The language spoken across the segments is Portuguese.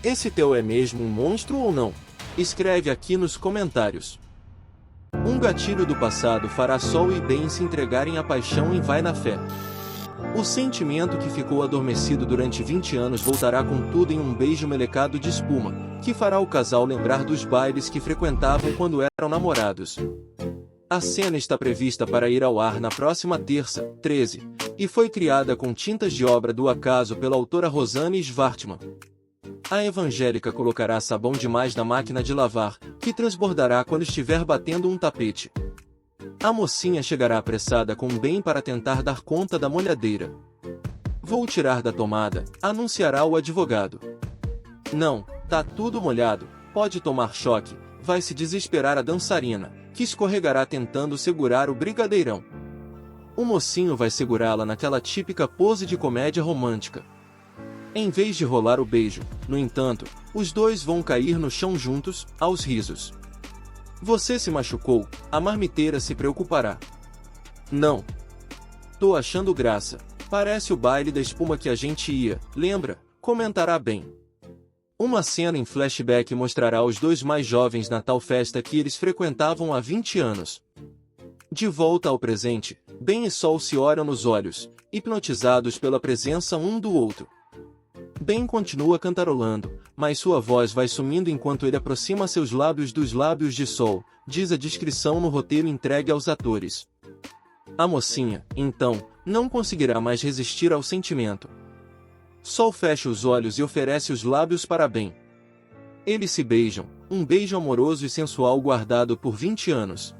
Esse Theo é mesmo um monstro ou não? Escreve aqui nos comentários. Um gatilho do passado fará Sol e Ben se entregarem à paixão e vai na fé. O sentimento que ficou adormecido durante 20 anos voltará com tudo em um beijo melecado de espuma, que fará o casal lembrar dos bailes que frequentavam quando eram namorados. A cena está prevista para ir ao ar na próxima terça, 13, e foi criada com tintas de obra do acaso pela autora Rosane Schwartzman. A evangélica colocará sabão demais na máquina de lavar, que transbordará quando estiver batendo um tapete. A mocinha chegará apressada com Ben para tentar dar conta da molhadeira. Vou tirar da tomada, anunciará o advogado. Não, tá tudo molhado, pode tomar choque, vai se desesperar a dançarina, que escorregará tentando segurar o brigadeirão. O mocinho vai segurá-la naquela típica pose de comédia romântica. Em vez de rolar o beijo, no entanto, os dois vão cair no chão juntos, aos risos. Você se machucou, a marmiteira se preocupará. Não. Tô achando graça, parece o baile da espuma que a gente ia, lembra? Comentará Ben. Uma cena em flashback mostrará os dois mais jovens na tal festa que eles frequentavam há 20 anos. De volta ao presente, Ben e Sol se olham nos olhos, hipnotizados pela presença um do outro. Ben continua cantarolando, mas sua voz vai sumindo enquanto ele aproxima seus lábios dos lábios de Sol, diz a descrição no roteiro entregue aos atores. A mocinha, então, não conseguirá mais resistir ao sentimento. Sol fecha os olhos e oferece os lábios para Ben. Eles se beijam, um beijo amoroso e sensual guardado por 20 anos.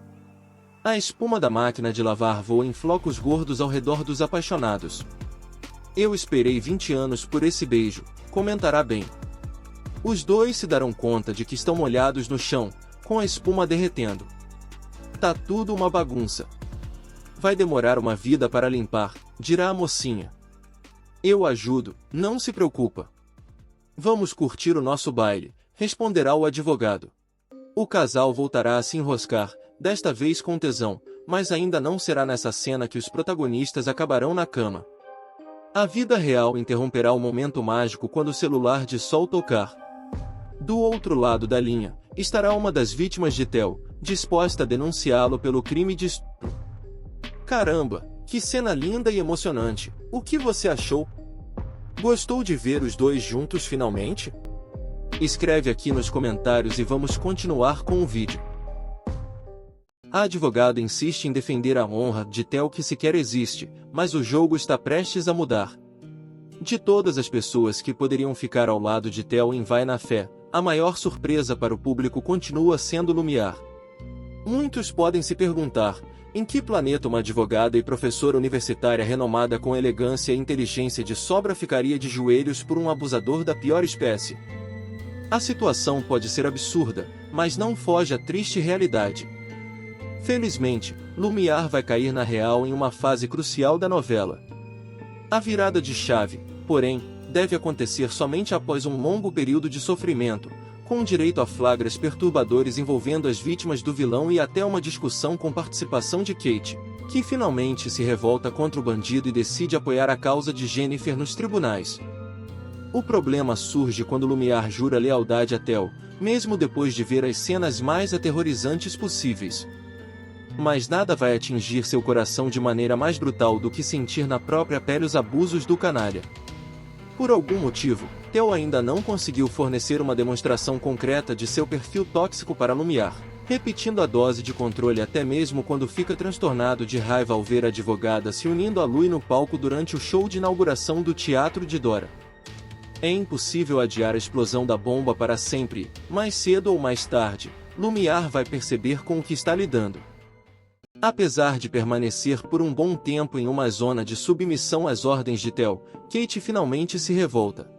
A espuma da máquina de lavar voa em flocos gordos ao redor dos apaixonados. Eu esperei 20 anos por esse beijo, comentará Ben. Os dois se darão conta de que estão molhados no chão, com a espuma derretendo. Tá tudo uma bagunça. Vai demorar uma vida para limpar, dirá a mocinha. Eu ajudo, não se preocupa. Vamos curtir o nosso baile, responderá o advogado. O casal voltará a se enroscar, desta vez com tesão, mas ainda não será nessa cena que os protagonistas acabarão na cama. A vida real interromperá o momento mágico quando o celular de Sol tocar. Do outro lado da linha, estará uma das vítimas de Theo, disposta a denunciá-lo pelo crime de estupro. Caramba, que cena linda e emocionante, o que você achou? Gostou de ver os dois juntos finalmente? Escreve aqui nos comentários e vamos continuar com o vídeo. A advogada insiste em defender a honra de Theo que sequer existe, mas o jogo está prestes a mudar. De todas as pessoas que poderiam ficar ao lado de Theo em Vai na Fé, a maior surpresa para o público continua sendo Lumiar. Muitos podem se perguntar, em que planeta uma advogada e professora universitária renomada com elegância e inteligência de sobra ficaria de joelhos por um abusador da pior espécie? A situação pode ser absurda, mas não foge à triste realidade. Felizmente, Lumiar vai cair na real em uma fase crucial da novela. A virada de chave, porém, deve acontecer somente após um longo período de sofrimento, com direito a flagras perturbadores envolvendo as vítimas do vilão e até uma discussão com participação de Kate, que finalmente se revolta contra o bandido e decide apoiar a causa de Jennifer nos tribunais. O problema surge quando Lumiar jura lealdade a Theo, mesmo depois de ver as cenas mais aterrorizantes possíveis. Mas nada vai atingir seu coração de maneira mais brutal do que sentir na própria pele os abusos do canalha. Por algum motivo, Theo ainda não conseguiu fornecer uma demonstração concreta de seu perfil tóxico para Lumiar, repetindo a dose de controle até mesmo quando fica transtornado de raiva ao ver a advogada se unindo a Lui no palco durante o show de inauguração do Teatro de Dora. É impossível adiar a explosão da bomba para sempre, mais cedo ou mais tarde, Lumiar vai perceber com o que está lidando. Apesar de permanecer por um bom tempo em uma zona de submissão às ordens de Theo, Kate finalmente se revolta.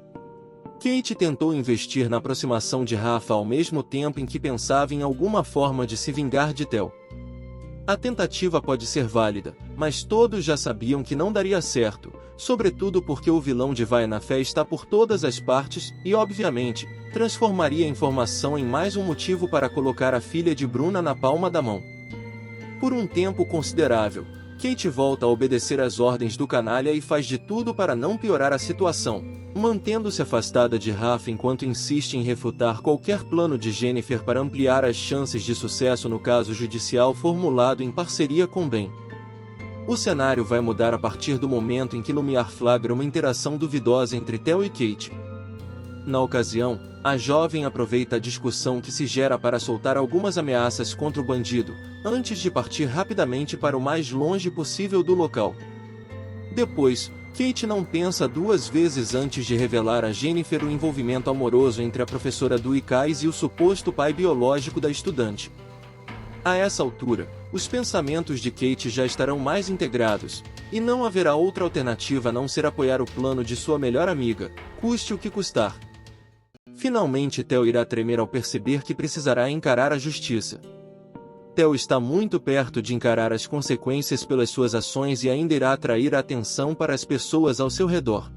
Kate tentou investir na aproximação de Rafa ao mesmo tempo em que pensava em alguma forma de se vingar de Theo. A tentativa pode ser válida, mas todos já sabiam que não daria certo, sobretudo porque o vilão de Vai na Fé está por todas as partes e, obviamente, transformaria a informação em mais um motivo para colocar a filha de Bruna na palma da mão. Por um tempo considerável, Kate volta a obedecer às ordens do canalha e faz de tudo para não piorar a situação. mantendo-se afastada de Rafa enquanto insiste em refutar qualquer plano de Jennifer para ampliar as chances de sucesso no caso judicial formulado em parceria com Ben. O cenário vai mudar a partir do momento em que Lumiar flagra uma interação duvidosa entre Theo e Kate. Na ocasião, a jovem aproveita a discussão que se gera para soltar algumas ameaças contra o bandido, antes de partir rapidamente para o mais longe possível do local. Depois, Kate não pensa duas vezes antes de revelar a Jennifer o envolvimento amoroso entre a professora Dewey Kais e o suposto pai biológico da estudante. A essa altura, os pensamentos de Kate já estarão mais integrados, e não haverá outra alternativa a não ser apoiar o plano de sua melhor amiga, custe o que custar. Finalmente Theo irá tremer ao perceber que precisará encarar a justiça. Theo está muito perto de encarar as consequências pelas suas ações e ainda irá atrair a atenção para as pessoas ao seu redor.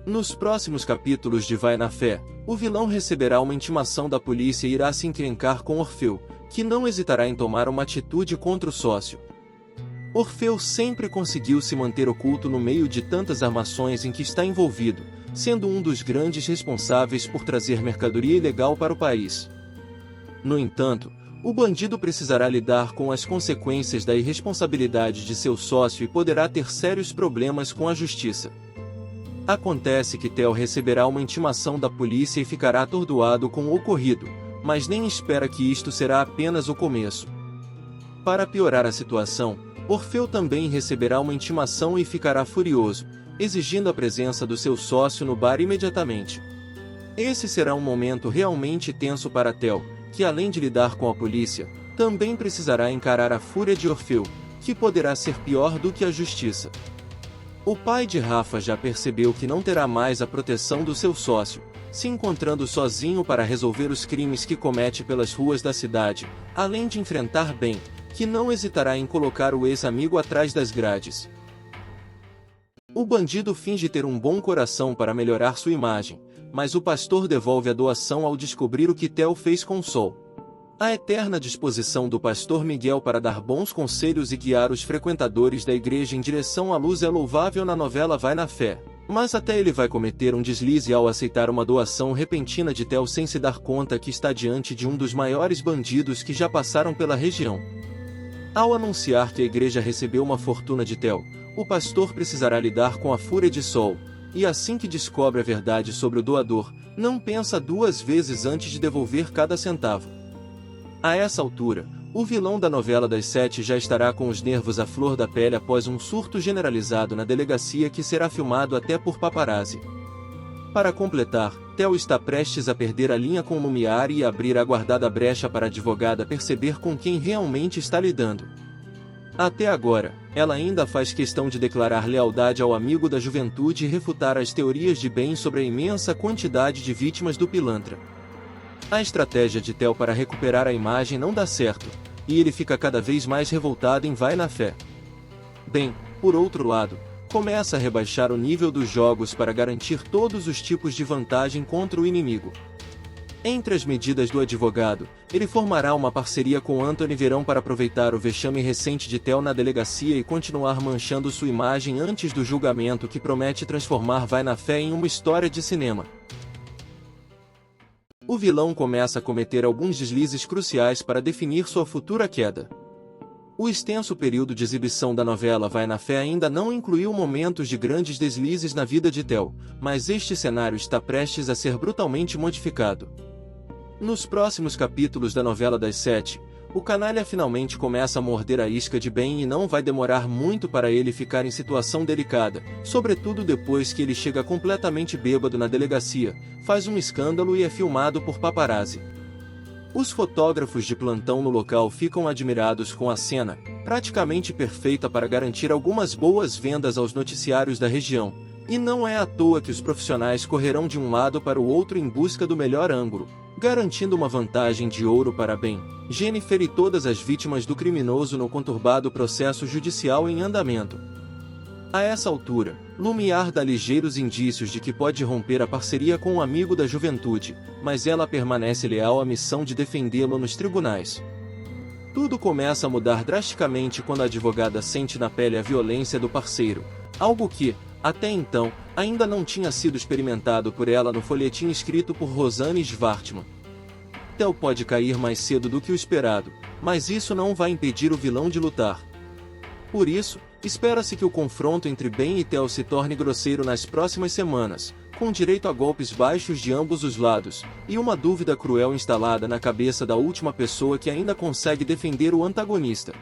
Nos próximos capítulos de Vai na Fé, o vilão receberá uma intimação da polícia e irá se encrencar com Orfeu, que não hesitará em tomar uma atitude contra o sócio. Orfeu sempre conseguiu se manter oculto no meio de tantas armações em que está envolvido, sendo um dos grandes responsáveis por trazer mercadoria ilegal para o país. No entanto, o bandido precisará lidar com as consequências da irresponsabilidade de seu sócio e poderá ter sérios problemas com a justiça. Acontece que Theo receberá uma intimação da polícia e ficará atordoado com o ocorrido, mas nem espera que isto será apenas o começo. Para piorar a situação, Orfeu também receberá uma intimação e ficará furioso, exigindo a presença do seu sócio no bar imediatamente. Esse será um momento realmente tenso para Theo, que além de lidar com a polícia, também precisará encarar a fúria de Orfeu, que poderá ser pior do que a justiça. O pai de Rafa já percebeu que não terá mais a proteção do seu sócio, se encontrando sozinho para resolver os crimes que comete pelas ruas da cidade, além de enfrentar Ben, que não hesitará em colocar o ex-amigo atrás das grades. O bandido finge ter um bom coração para melhorar sua imagem, mas o pastor devolve a doação ao descobrir o que Theo fez com Sol. A eterna disposição do pastor Miguel para dar bons conselhos e guiar os frequentadores da igreja em direção à luz é louvável na novela Vai na Fé, mas até ele vai cometer um deslize ao aceitar uma doação repentina de Theo sem se dar conta que está diante de um dos maiores bandidos que já passaram pela região. Ao anunciar que a igreja recebeu uma fortuna de Theo, o pastor precisará lidar com a fúria de Sol, e assim que descobre a verdade sobre o doador, não pensa duas vezes antes de devolver cada centavo. A essa altura, o vilão da novela das 7 já estará com os nervos à flor da pele após um surto generalizado na delegacia que será filmado até por paparazzi. Para completar, Theo está prestes a perder a linha com Lumiar e abrir a guardada brecha para a advogada perceber com quem realmente está lidando. Até agora, ela ainda faz questão de declarar lealdade ao amigo da juventude e refutar as teorias de Ben sobre a imensa quantidade de vítimas do pilantra. A estratégia de Theo para recuperar a imagem não dá certo, e ele fica cada vez mais revoltado em Vai na Fé. Ben, por outro lado, começa a rebaixar o nível dos jogos para garantir todos os tipos de vantagem contra o inimigo. Entre as medidas do advogado, ele formará uma parceria com Anthony Verão para aproveitar o vexame recente de Theo na delegacia e continuar manchando sua imagem antes do julgamento que promete transformar Vai na Fé em uma história de cinema. O vilão começa a cometer alguns deslizes cruciais para definir sua futura queda. O extenso período de exibição da novela Vai na Fé ainda não incluiu momentos de grandes deslizes na vida de Theo, mas este cenário está prestes a ser brutalmente modificado. Nos próximos capítulos da novela das 7, o canalha finalmente começa a morder a isca de Ben e não vai demorar muito para ele ficar em situação delicada, sobretudo depois que ele chega completamente bêbado na delegacia, faz um escândalo e é filmado por paparazzi. Os fotógrafos de plantão no local ficam admirados com a cena, praticamente perfeita para garantir algumas boas vendas aos noticiários da região, e não é à toa que os profissionais correrão de um lado para o outro em busca do melhor ângulo, garantindo uma vantagem de ouro para Ben, Jennifer e todas as vítimas do criminoso no conturbado processo judicial em andamento. A essa altura, Lumiar dá ligeiros indícios de que pode romper a parceria com um amigo da juventude, mas ela permanece leal à missão de defendê-lo nos tribunais. Tudo começa a mudar drasticamente quando a advogada sente na pele a violência do parceiro, algo que, até então, ainda não tinha sido experimentado por ela no folhetim escrito por Rosanne Schwartzman. Tel pode cair mais cedo do que o esperado, mas isso não vai impedir o vilão de lutar. Por isso, espera-se que o confronto entre Ben e Tel se torne grosseiro nas próximas semanas, com direito a golpes baixos de ambos os lados, e uma dúvida cruel instalada na cabeça da última pessoa que ainda consegue defender o antagonista.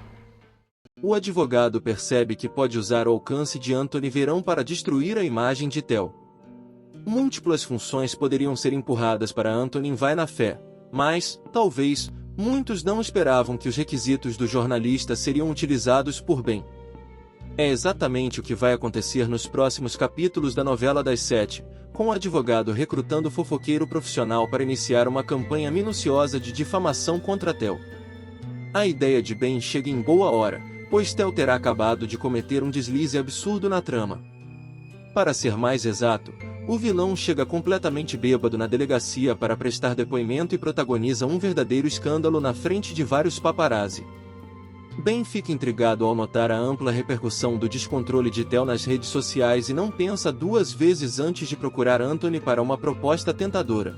O advogado percebe que pode usar o alcance de Anthony Verão para destruir a imagem de Tel. Múltiplas funções poderiam ser empurradas para Anthony Vai na Fé, mas, talvez, muitos não esperavam que os requisitos do jornalista seriam utilizados por Ben. É exatamente o que vai acontecer nos próximos capítulos da novela das 7, com o advogado recrutando fofoqueiro profissional para iniciar uma campanha minuciosa de difamação contra Tel. A ideia de Ben chega em boa hora, pois Tel terá acabado de cometer um deslize absurdo na trama. Para ser mais exato, o vilão chega completamente bêbado na delegacia para prestar depoimento e protagoniza um verdadeiro escândalo na frente de vários paparazzi. Ben fica intrigado ao notar a ampla repercussão do descontrole de Tel nas redes sociais e não pensa duas vezes antes de procurar Anthony para uma proposta tentadora.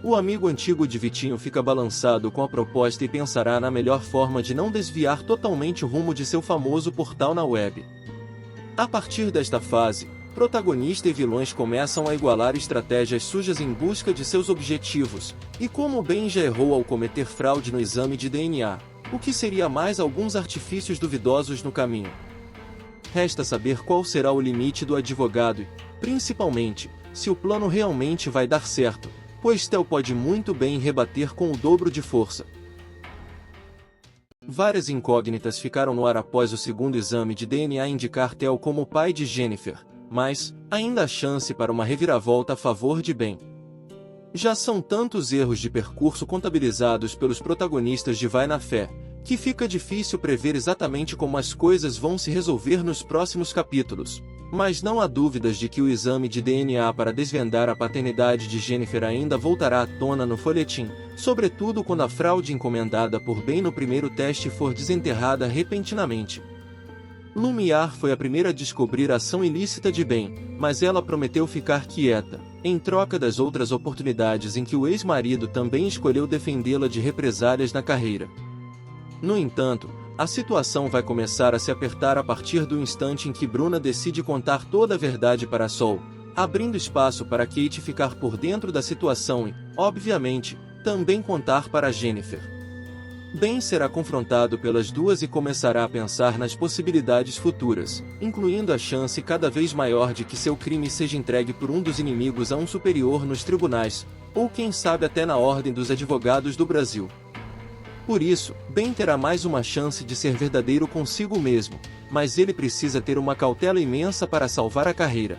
O amigo antigo de Vitinho fica balançado com a proposta e pensará na melhor forma de não desviar totalmente o rumo de seu famoso portal na web. A partir desta fase, protagonista e vilões começam a igualar estratégias sujas em busca de seus objetivos, e como Ben já errou ao cometer fraude no exame de DNA, o que seria mais alguns artifícios duvidosos no caminho. Resta saber qual será o limite do advogado e, principalmente, se o plano realmente vai dar certo, pois Tel pode muito bem rebater com o dobro de força. Várias incógnitas ficaram no ar após o segundo exame de DNA indicar Tel como o pai de Jennifer, mas ainda há chance para uma reviravolta a favor de Ben. Já são tantos erros de percurso contabilizados pelos protagonistas de Vai na Fé, que fica difícil prever exatamente como as coisas vão se resolver nos próximos capítulos. Mas não há dúvidas de que o exame de DNA para desvendar a paternidade de Jennifer ainda voltará à tona no folhetim, sobretudo quando a fraude encomendada por Ben no primeiro teste for desenterrada repentinamente. Lumiar foi a primeira a descobrir a ação ilícita de Ben, mas ela prometeu ficar quieta, em troca das outras oportunidades em que o ex-marido também escolheu defendê-la de represálias na carreira. No entanto, a situação vai começar a se apertar a partir do instante em que Bruna decide contar toda a verdade para Sol, abrindo espaço para Kate ficar por dentro da situação e, obviamente, também contar para Jennifer. Ben será confrontado pelas duas e começará a pensar nas possibilidades futuras, incluindo a chance cada vez maior de que seu crime seja entregue por um dos inimigos a um superior nos tribunais, ou quem sabe até na Ordem dos Advogados do Brasil. Por isso, Ben terá mais uma chance de ser verdadeiro consigo mesmo, mas ele precisa ter uma cautela imensa para salvar a carreira.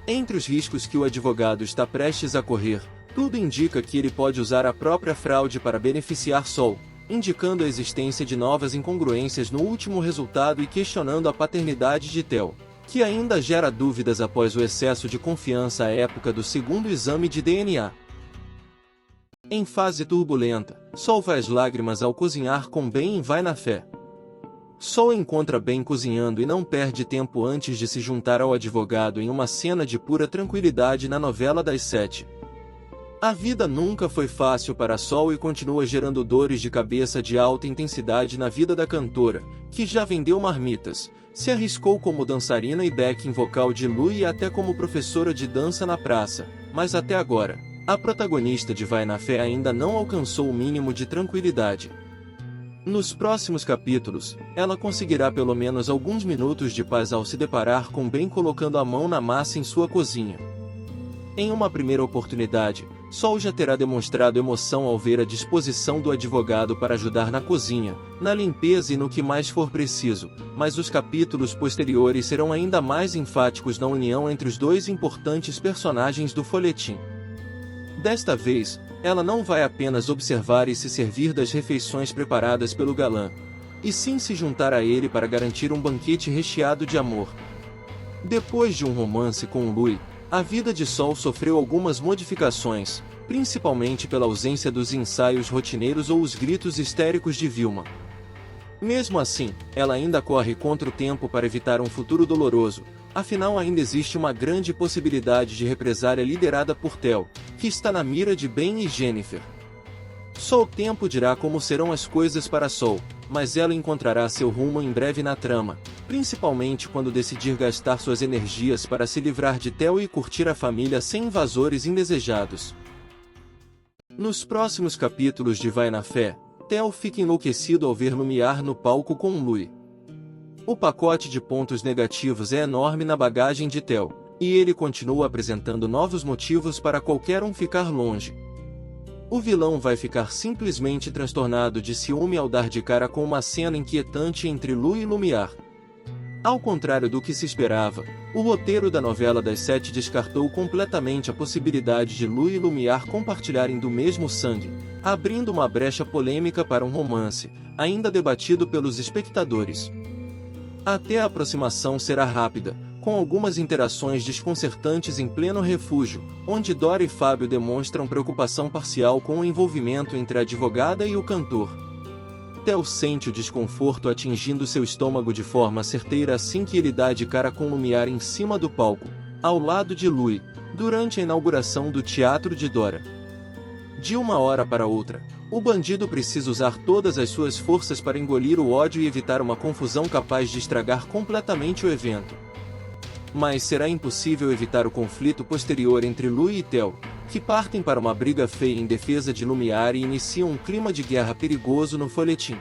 Entre os riscos que o advogado está prestes a correr, tudo indica que ele pode usar a própria fraude para beneficiar Sol, indicando a existência de novas incongruências no último resultado e questionando a paternidade de Tel, que ainda gera dúvidas após o excesso de confiança à época do segundo exame de DNA. Em fase turbulenta, Sol faz lágrimas ao cozinhar com Ben e Vai na Fé. Sol encontra Ben cozinhando e não perde tempo antes de se juntar ao advogado em uma cena de pura tranquilidade na novela das 7. A vida nunca foi fácil para Sol e continua gerando dores de cabeça de alta intensidade na vida da cantora, que já vendeu marmitas, se arriscou como dançarina e backing vocal de Lu e até como professora de dança na praça, mas até agora, a protagonista de Vai na Fé ainda não alcançou o mínimo de tranquilidade. Nos próximos capítulos, ela conseguirá pelo menos alguns minutos de paz ao se deparar com Ben colocando a mão na massa em sua cozinha. Em uma primeira oportunidade, Sol já terá demonstrado emoção ao ver a disposição do advogado para ajudar na cozinha, na limpeza e no que mais for preciso, mas os capítulos posteriores serão ainda mais enfáticos na união entre os dois importantes personagens do folhetim. Desta vez, ela não vai apenas observar e se servir das refeições preparadas pelo galã, e sim se juntar a ele para garantir um banquete recheado de amor. Depois de um romance com Lui, a vida de Sol sofreu algumas modificações, principalmente pela ausência dos ensaios rotineiros ou os gritos histéricos de Vilma. Mesmo assim, ela ainda corre contra o tempo para evitar um futuro doloroso, Afinal, ainda existe uma grande possibilidade de represália liderada por Theo, que está na mira de Ben e Jennifer. Só o tempo dirá como serão as coisas para Sol, mas ela encontrará seu rumo em breve na trama, principalmente quando decidir gastar suas energias para se livrar de Theo e curtir a família sem invasores indesejados. Nos próximos capítulos de Vai na Fé, Theo fica enlouquecido ao ver Lumiar no palco com Louie. O pacote de pontos negativos é enorme na bagagem de Theo, e ele continua apresentando novos motivos para qualquer um ficar longe. O vilão vai ficar simplesmente transtornado de ciúme ao dar de cara com uma cena inquietante entre Louie e Lumiar. Ao contrário do que se esperava, o roteiro da novela das 7 descartou completamente a possibilidade de Louie e Lumiar compartilharem do mesmo sangue, abrindo uma brecha polêmica para um romance, ainda debatido pelos espectadores. Até a aproximação será rápida, com algumas interações desconcertantes em pleno refúgio, onde Dora e Fábio demonstram preocupação parcial com o envolvimento entre a advogada e o cantor. Theo sente o desconforto atingindo seu estômago de forma certeira assim que ele dá de cara com Lumiar em cima do palco, ao lado de Louie, durante a inauguração do teatro de Dora. De uma hora para outra, o bandido precisa usar todas as suas forças para engolir o ódio e evitar uma confusão capaz de estragar completamente o evento. Mas será impossível evitar o conflito posterior entre Louie e Theo, que partem para uma briga feia em defesa de Lumiar e iniciam um clima de guerra perigoso no folhetim.